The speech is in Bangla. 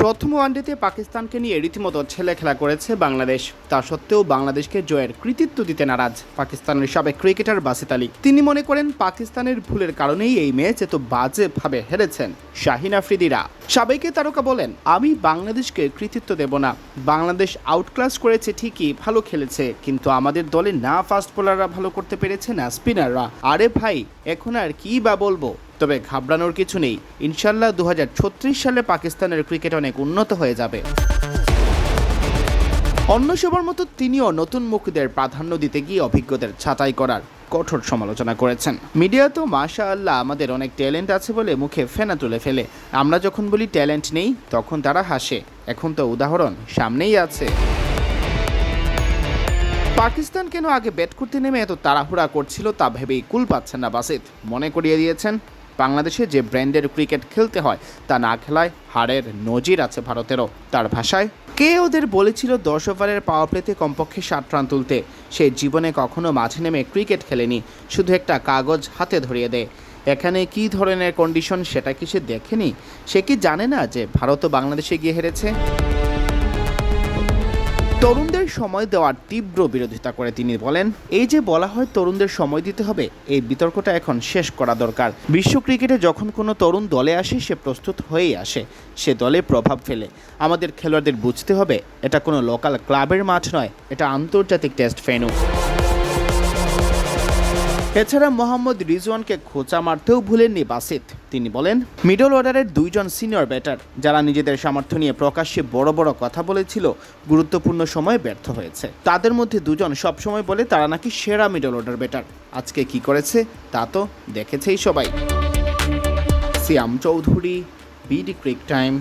প্রথম ওয়ানডেতে পাকিস্তানকে নিয়ে রীতিমতো ছেলে খেলা করেছে বাংলাদেশ। তা সত্ত্বেও বাংলাদেশকে জয়ের কৃতিত্ব দিতে নারাজ পাকিস্তানের সাবেক ক্রিকেটার বাসিত আলী। তিনি মনে করেন পাকিস্তানের ভুলের কারণেই এই ম্যাচ এত বাজেভাবে হেরেছেন শাহিন আফ্রিদিরা। সাবেক তারকা বলেন, আমি বাংলাদেশকে কৃতিত্ব দেব না। বাংলাদেশ আউটক্লাস করেছে ঠিকই, ভালো খেলেছে, কিন্তু আমাদের দলে না ফাস্ট বোলাররা ভালো করতে পেরেছে না স্পিনাররা। আরে ভাই, এখন আর কি বা বলবো। তবে ঘাবড়ানোর কিছু নেই, ইনশাল্লাহ 2036 সালে পাকিস্তানের ক্রিকেট অনেক উন্নত হয়ে যাবে। অন্য সবার মতো তিনিও নতুন মুখদের প্রাধান্য দিতে গিয়ে অভিজ্ঞদের ছাঁটাই করার কঠোর সমালোচনা করেছেন। মিডিয়া তো মাশাআল্লাহ আমাদের অনেক ট্যালেন্ট আছে বলে মুখে ফেনা তুলে ফেলে। আমরা যখন বলি ট্যালেন্ট নেই তখন তারা হাসে। এখন তো উদাহরণ সামনেই আছে। পাকিস্তান কেন আগে ব্যাট করতে নেমে এত তাড়াহুড়া করছিল তা ভেবেই কুল পাচ্ছেন না বাসিত। মনে করিয়ে দিয়েছেন, বাংলাদেশে যে ব্র্যান্ডের ক্রিকেট খেলতে হয় তা না খেলায় হারের নজির আছে ভারতেরও। তার ভাষায়, কে ওদের বলেছিল 10 ওভারের পাওয়ার প্লেতে কমপক্ষে 60 রান তুলতে? সে জীবনে কখনো মাঠে নেমে ক্রিকেট খেলেনি, শুধু একটা কাগজ হাতে ধরিয়ে দেয়। এখানে কী ধরনের কন্ডিশন সেটা কি সে দেখেনি? সে কি জানে না যে ভারতও বাংলাদেশে গিয়ে হেরেছে? তরুণদের সময় দেওয়ার তীব্র বিরোধিতা করে তিনি বলেন, এই যে বলা হয় তরুণদের সময় দিতে হবে, এই বিতর্কটা এখন শেষ করা দরকার। বিশ্ব ক্রিকেটে যখন কোনো তরুণ দলে আসে সে প্রস্তুত হয়েই আসে, সে দলে প্রভাব ফেলে। আমাদের খেলোয়াড়দের বুঝতে হবে এটা কোনো লোকাল ক্লাবের মাঠ নয়, এটা আন্তর্জাতিক টেস্ট ভেন্যু। এছাড়া মোহাম্মদ রিজওয়ানকে খোঁচা মারতেও ভুলেননি বাসিত। তিনি বলেন, মিডল অর্ডারের 2 জন সিনিয়র ব্যাটার যারা নিজেদের সামর্থ্য নিয়ে প্রকাশ্যে বড় বড় কথা বলেছিল, গুরুত্বপূর্ণ সময়ে ব্যর্থ হয়েছে। তাদের মধ্যে 2 জন সবসময় বলে তারা নাকি সেরা মিডল অর্ডার ব্যাটার। আজকে কি করেছে তা তো দেখেছেই সবাই। সিয়াম চৌধুরী, বিডি ক্রিক টাইম।